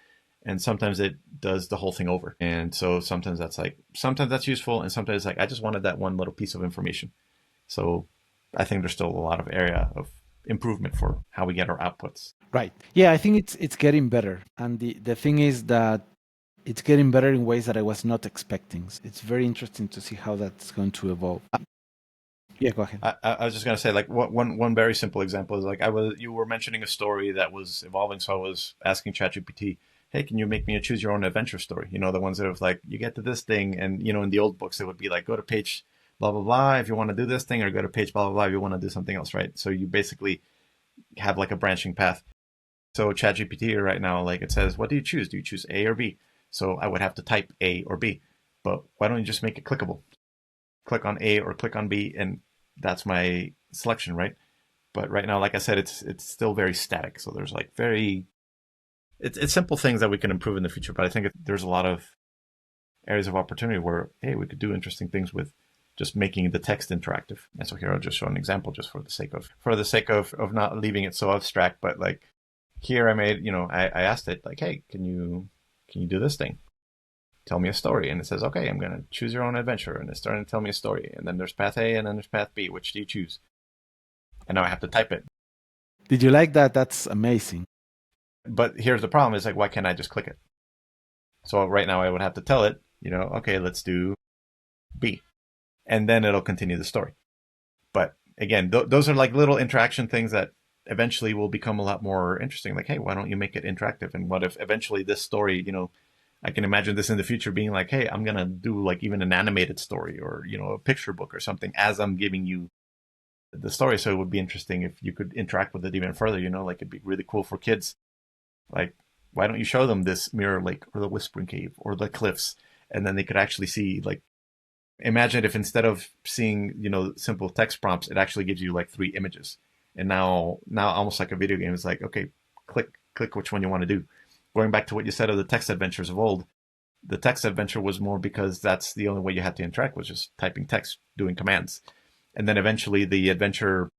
and sometimes it does the whole thing over. And so sometimes that's useful, and sometimes like I just wanted that one little piece of information. So I think there's still a lot of area of improvement for how we get our outputs. Right. Yeah, I think it's getting better. And the thing is that it's getting better in ways that I was not expecting. It's very interesting to see how that's going to evolve. Yeah, go ahead. I was just gonna say, like, one very simple example is like you were mentioning a story that was evolving, so I was asking ChatGPT, hey, can you make me a choose your own adventure story? The ones that was like you get to this thing, and in the old books it would be like go to page blah blah blah if you want to do this thing, or go to page blah blah blah if you want to do something else, right? So you basically have like a branching path. So ChatGPT right now, like it says, what do you choose? Do you choose A or B? So I would have to type A or B, but why don't you just make it clickable? Click on A or click on B, and that's my selection, right? But right now, like I said, it's still very static. So there's like it's simple things that we can improve in the future. But I think there's a lot of areas of opportunity where, hey, we could do interesting things with just making the text interactive. And so here I'll just show an example just for the sake of not leaving it so abstract. But like here I made, I asked it like, hey, can you do this thing? Tell me a story. And it says, okay, I'm going to choose your own adventure. And it's starting to tell me a story. And then there's path A and then there's path B. Which do you choose? And now I have to type it. Did you like that? That's amazing. But here's the problem is like, why can't I just click it? So right now I would have to tell it, okay, let's do B. And then it'll continue the story. But again, those are like little interaction things that eventually will become a lot more interesting. Like, hey, why don't you make it interactive? And what if eventually this story, I can imagine this in the future being like, hey, I'm going to do like even an animated story or, a picture book or something as I'm giving you the story. So it would be interesting if you could interact with it even further, like it'd be really cool for kids. Like, why don't you show them this mirror lake or the whispering cave or the cliffs? And then they could actually see, like, imagine if instead of seeing, simple text prompts, it actually gives you like 3 images. And now almost like a video game, it's like, okay, click which one you want to do. Going back to what you said of the text adventures of old, the text adventure was more because that's the only way you had to interact, was just typing text, doing commands. And then eventually the adventure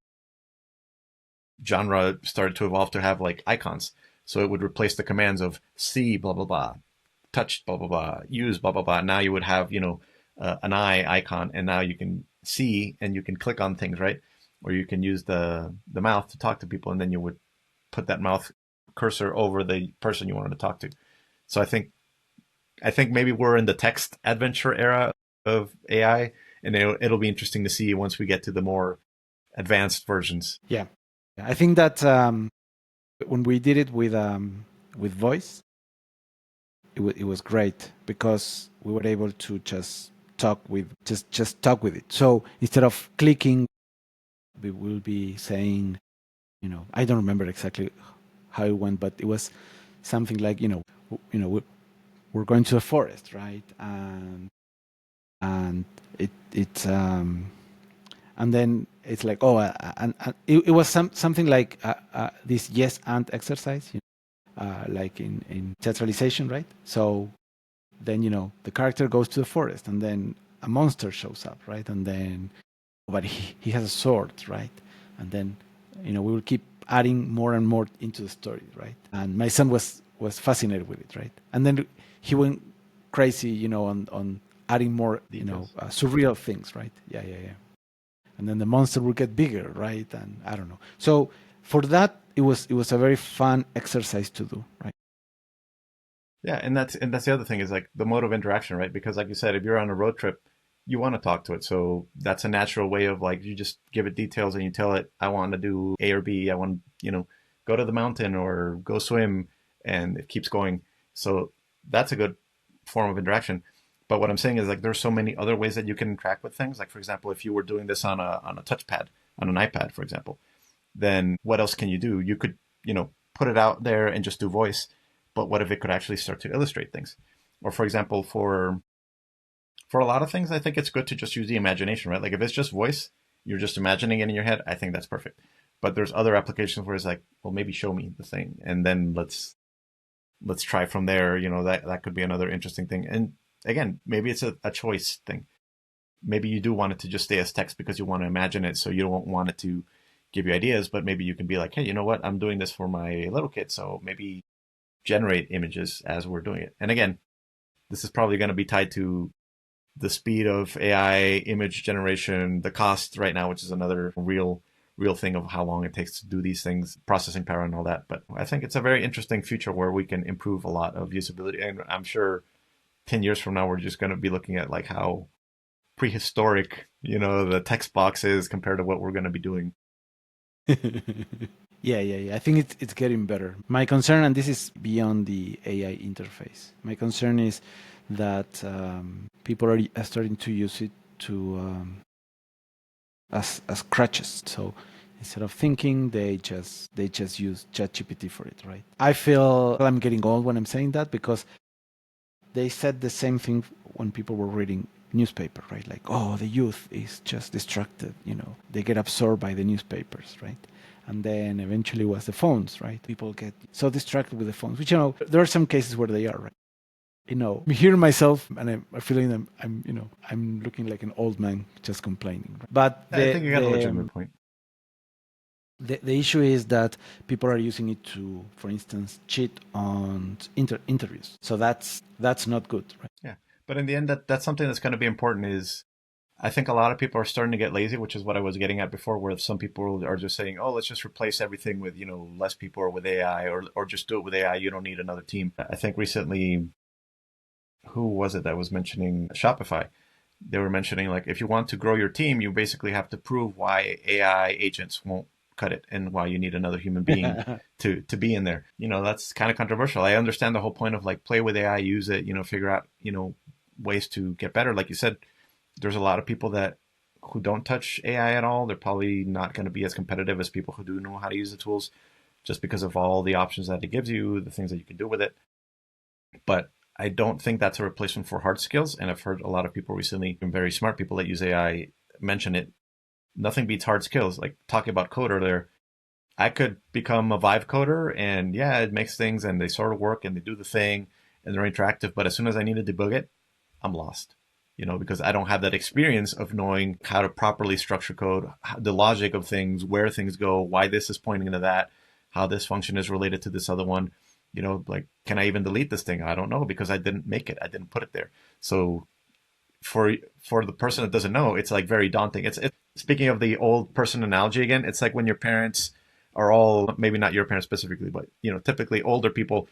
genre started to evolve to have like icons. So it would replace the commands of see, blah, blah, blah, touch blah blah blah, use blah blah blah. Now you would have, an eye icon, and now you can see and you can click on things, right? Or you can use the mouth to talk to people, and then you would put that mouth cursor over the person you wanted to talk to. So I think maybe we're in the text adventure era of AI, and it'll be interesting to see once we get to the more advanced versions. Yeah, I think that when we did it with voice, it was great because we were able to just talk with just talk with it. So instead of clicking, we will be saying, I don't remember exactly how it went, but it was something like, we're going to the forest, right? And it and then it's like, oh, and it was something like this yes and exercise, like in theatralization, right? So then the character goes to the forest, and then a monster shows up, right? And then, but he has a sword, right? And then we will keep adding more and more into the story, right? And my son was fascinated with it, right? And then he went crazy, on adding more, surreal things, right? Yeah. And then the monster will get bigger, right? And I don't know. So for that, it was a very fun exercise to do, right? Yeah, and that's the other thing is like the mode of interaction, right? Because like you said, if you're on a road trip, you want to talk to it. So that's a natural way of like you just give it details and you tell it, I want to do A or B. I want, go to the mountain or go swim, and it keeps going. So that's a good form of interaction. But what I'm saying is like there's so many other ways that you can interact with things. Like for example, if you were doing this on a touchpad, on an iPad, for example, then what else can you do? You could, put it out there and just do voice. But what if it could actually start to illustrate things? Or for example, for a lot of things, I think it's good to just use the imagination, right? Like if it's just voice, you're just imagining it in your head, I think that's perfect. But there's other applications where it's like, well, maybe show me the thing, and then let's try from there. That could be another interesting thing. And again, maybe it's a choice thing. Maybe you do want it to just stay as text because you want to imagine it, so you don't want it to give you ideas. But maybe you can be like, hey, you know what? I'm doing this for my little kid, so maybe generate images as we're doing it. And again, this is probably going to be tied to the speed of AI image generation, the cost right now, which is another real thing of how long it takes to do these things, processing power and all that. But I think it's a very interesting future where we can improve a lot of usability. And I'm sure 10 years from now, we're just going to be looking at like how prehistoric, the text box is compared to what we're going to be doing. Yeah. I think it's getting better. My concern, and this is beyond the AI interface, my concern is that people are starting to use it to as crutches. So instead of thinking, they just use ChatGPT for it, right? I feel I'm getting old when I'm saying that because they said the same thing when people were reading newspaper, right? Like, oh, the youth is just distracted, they get absorbed by the newspapers, right? And then eventually was the phones, right? People get so distracted with the phones, which, there are some cases where they are, right? I'm hearing myself and I'm feeling I'm looking like an old man just complaining. Right? But I think you got a legitimate point. The issue is that people are using it to, for instance, cheat on interviews. So that's not good, right? Yeah. But in the end, that's something that's going to be important is I think a lot of people are starting to get lazy, which is what I was getting at before, where some people are just saying, oh, let's just replace everything with, less people or with AI or just do it with AI. You don't need another team. I think recently, who was it that was mentioning Shopify? They were mentioning like, if you want to grow your team, you basically have to prove why AI agents won't cut it and why you need another human being to be in there. That's kind of controversial. I understand the whole point of like play with AI, use it, figure out, ways to get better. Like you said, there's a lot of people who don't touch AI at all. They're probably not going to be as competitive as people who do know how to use the tools just because of all the options that it gives you, the things that you can do with it. But I don't think that's a replacement for hard skills. And I've heard a lot of people recently, very smart people that use AI, mention it. Nothing beats hard skills. Like talking about code earlier, I could become a Vive coder and yeah, it makes things and they sort of work and they do the thing and they're interactive. But as soon as I need to debug it, I'm lost, because I don't have that experience of knowing how to properly structure code, the logic of things, where things go, why this is pointing to that, how this function is related to this other one. like, can I even delete this thing? I don't know because I didn't make it. I didn't put it there. So for the person that doesn't know, it's like very daunting. It's speaking of the old person analogy again, it's like when your parents are all, maybe not your parents specifically, but typically older people,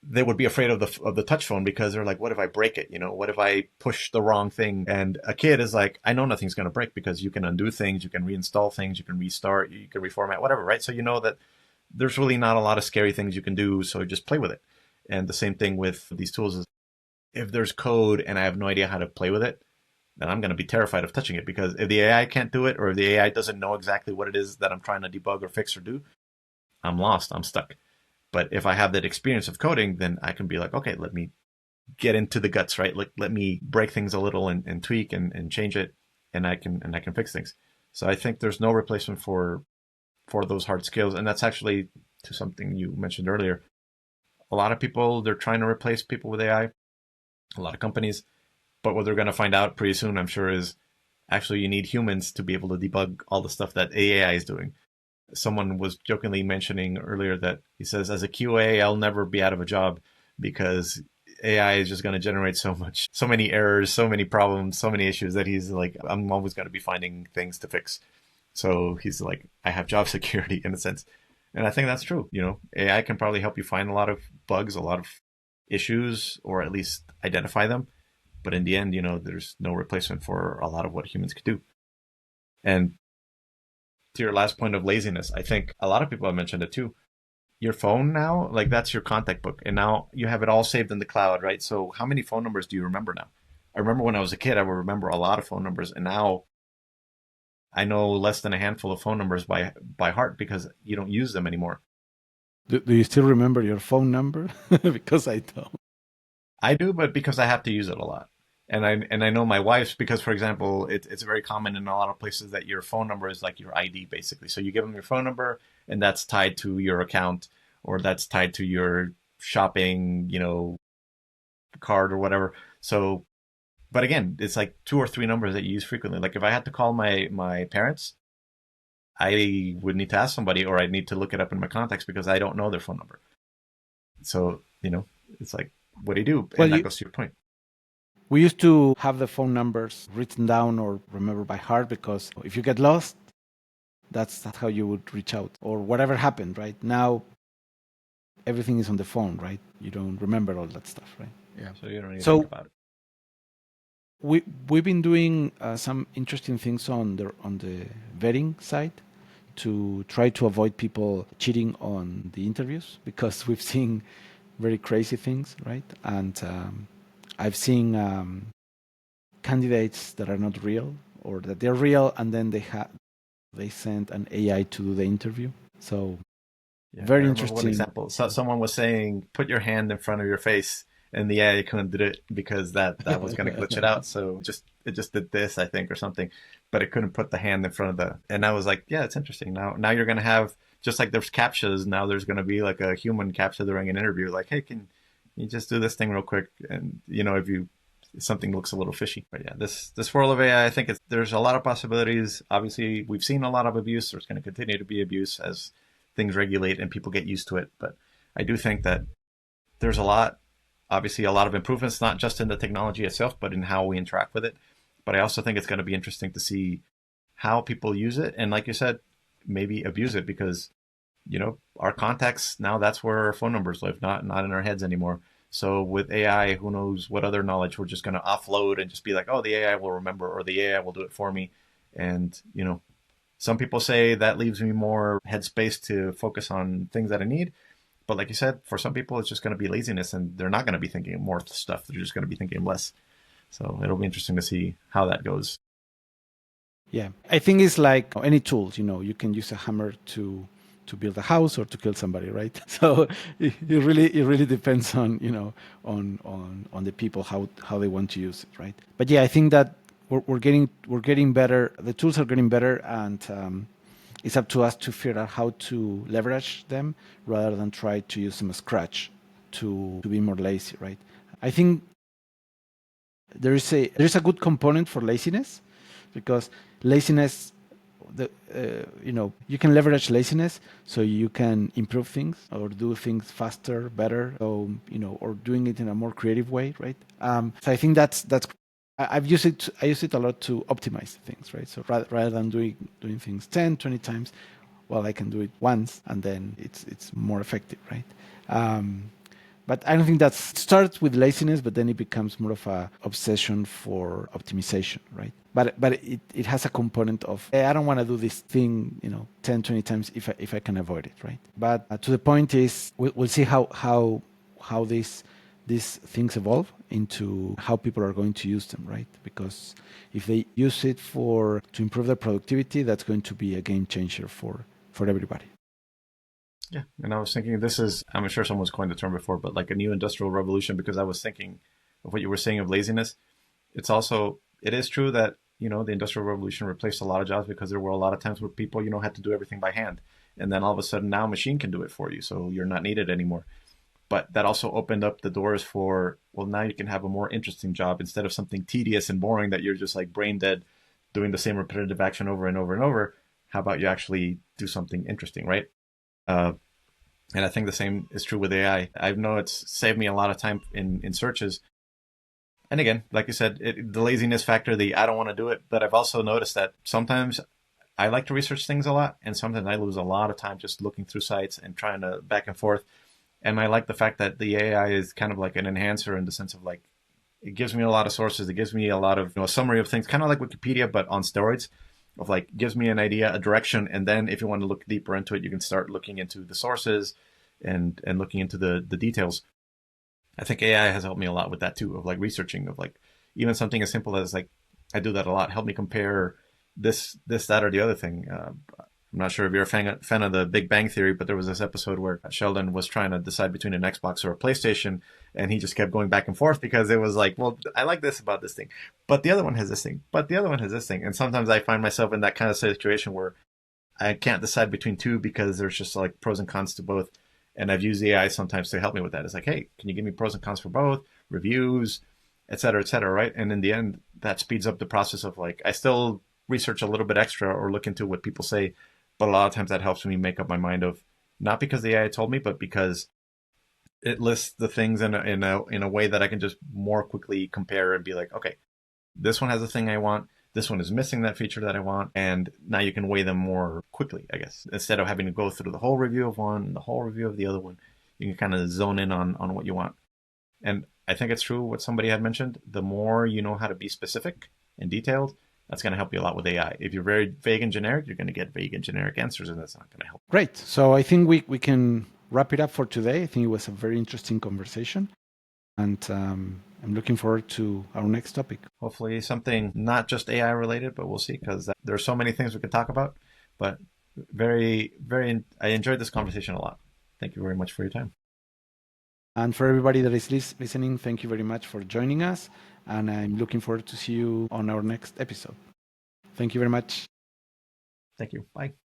they would be afraid of the touch phone because they're like, what if I break it? What if I push the wrong thing? And a kid is like, I know nothing's going to break because you can undo things, you can reinstall things, you can restart, you can reformat, whatever, right? So you know that there's really not a lot of scary things you can do, so just play with it. And the same thing with these tools is, if there's code and I have no idea how to play with it, then I'm going to be terrified of touching it, because if the AI can't do it, or if the AI doesn't know exactly what it is that I'm trying to debug or fix or do, I'm lost, I'm stuck. But if I have that experience of coding, then I can be like, okay, let me get into the guts, right? Like, let me break things a little and tweak and change it, and I can fix things. So I think there's no replacement for those hard skills. And that's actually to something you mentioned earlier. A lot of people, they're trying to replace people with AI, a lot of companies, but what they're going to find out pretty soon, I'm sure, is actually you need humans to be able to debug all the stuff that AI is doing. Someone was jokingly mentioning earlier that he says, as a QA, I'll never be out of a job because AI is just going to generate so many errors, so many problems, so many issues that he's like, I'm always going to be finding things to fix. So he's like, I have job security in a sense. And I think that's true. AI can probably help you find a lot of bugs, a lot of issues, or at least identify them. But in the end, there's no replacement for a lot of what humans could do. And to your last point of laziness, I think a lot of people have mentioned it too. Your phone now, like, that's your contact book, and now you have it all saved in the cloud, right? So how many phone numbers do you remember now? I remember when I was a kid, I would remember a lot of phone numbers, and now I know less than a handful of phone numbers by heart because you don't use them anymore. Do you still remember your phone number? Because I don't. I do, but because I have to use it a lot. And I know my wife's, because, for example, it's very common in a lot of places that your phone number is like your ID, basically. So you give them your phone number, and that's tied to your account, or that's tied to your shopping, card or whatever. So, but again, it's like two or three numbers that you use frequently. Like, if I had to call my parents, I would need to ask somebody, or I'd need to look it up in my contacts because I don't know their phone number. So, it's like, what do you do? Well, And that goes to your point. we used to have the phone numbers written down or remember by heart, because if you get lost, that's how you would reach out, or whatever happened. Right now, everything is on the phone. Right, you don't remember all that stuff. Right. Yeah. So you don't even think So about it. we've been doing some interesting things on the vetting side to try to avoid people cheating on the interviews, because we've seen very crazy things, right? And I've seen candidates that are not real, or that they're real and then they send an AI to do the interview. So Yeah, I very remember one interesting. example. So someone was saying, "Put your hand in front of your face," and the AI couldn't do it because that was going to glitch it out. So it just did this, I think, or something, but it couldn't put the hand in front of the. And I was like, "Yeah, it's interesting." Now you're going to have, just like there's captchas. Now there's going to be like a human captcha during an interview. Like, hey, can you just do this thing real quick? And if something looks a little fishy. But yeah, this world of AI, I think there's a lot of possibilities. Obviously, we've seen a lot of abuse. There's going to continue to be abuse as things regulate and people get used to it. But I do think that there's obviously a lot of improvements, not just in the technology itself, but in how we interact with it. But I also think it's going to be interesting to see how people use it. And like you said, maybe abuse it, because, our contacts now, that's where our phone numbers live, not in our heads anymore. So with AI, who knows what other knowledge we're just going to offload and just be like, oh, the AI will remember, or the AI will do it for me. And, some people say that leaves me more headspace to focus on things that I need. But like you said, for some people, it's just going to be laziness, and they're not going to be thinking more stuff. They're just going to be thinking less. So it'll be interesting to see how that goes. Yeah, I think it's like any tools. You can use a hammer to build a house or to kill somebody, right? So it really depends on on the people, how they want to use it, right? But yeah, I think that we're getting better. The tools are getting better, and it's up to us to figure out how to leverage them rather than try to use them as scratch to be more lazy, right? I think there's a good component for laziness, because laziness, you can leverage laziness so you can improve things or do things faster, better, so or doing it in a more creative way, right? So I think that's I've used it. I use it a lot to optimize things, right? So rather than doing things 10, 20 times, well, I can do it once, and then it's more effective, right? But I don't think it starts with laziness, but then it becomes more of a obsession for optimization, right? But it has a component of, hey, I don't want to do this thing, 10, 20 times if I can avoid it, right? But to the point is, we'll see how these things evolve into how people are going to use them, right? Because if they use it to improve their productivity, that's going to be a game changer for everybody. Yeah, and I was thinking I'm sure someone's coined the term before, but like a new industrial revolution, because I was thinking of what you were saying of laziness. It is true that, the industrial revolution replaced a lot of jobs because there were a lot of times where people, had to do everything by hand. And then all of a sudden now a machine can do it for you. So you're not needed anymore. But that also opened up the doors for, well, now you can have a more interesting job instead of something tedious and boring that you're just like brain dead doing the same repetitive action over and over and over. How about you actually do something interesting, right? Uh, and I think the same is true with AI. I know it's saved me a lot of time in searches. And again, like you said, the laziness factor, the I don't want to do it. But I've also noticed that sometimes I like to research things a lot, and sometimes I lose a lot of time just looking through sites and trying to back and forth. And I like the fact that the AI is kind of like an enhancer in the sense of like, it gives me a lot of sources. It gives me a lot of, a summary of things, kind of like Wikipedia, but on steroids, of like, gives me an idea, a direction. And then if you want to look deeper into it, you can start looking into the sources and looking into the details. I think AI has helped me a lot with that too, of like researching, of like even something as simple as like, I do that a lot. Help me compare this, that, or the other thing. I'm not sure if you're a fan of the Big Bang Theory, but there was this episode where Sheldon was trying to decide between an Xbox or a PlayStation, and he just kept going back and forth because it was like, well, I like this about this thing, but the other one has this thing, but the other one has this thing. And sometimes I find myself in that kind of situation where I can't decide between two because there's just like pros and cons to both. And I've used AI sometimes to help me with that. It's like, hey, can you give me pros and cons for both, reviews, et cetera, right? And in the end, that speeds up the process of like, I still research a little bit extra or look into what people say, but a lot of times that helps me make up my mind of, not because the AI told me, but because it lists the things in a way that I can just more quickly compare and be like, okay, this one has the thing I want. This one is missing that feature that I want. And now you can weigh them more quickly, I guess. Instead of having to go through the whole review of one and the whole review of the other one, you can kind of zone in on what you want. And I think it's true what somebody had mentioned. The more you know how to be specific and detailed, that's going to help you a lot with AI. If you're very vague and generic, you're going to get vague and generic answers, and that's not going to help. Great. So I think we can wrap it up for today. I think it was a very interesting conversation. And I'm looking forward to our next topic. Hopefully something not just AI related, but we'll see, because there are so many things we could talk about. But I enjoyed this conversation a lot. Thank you very much for your time. And for everybody that is listening, thank you very much for joining us. And I'm looking forward to see you on our next episode. Thank you very much. Thank you. Bye.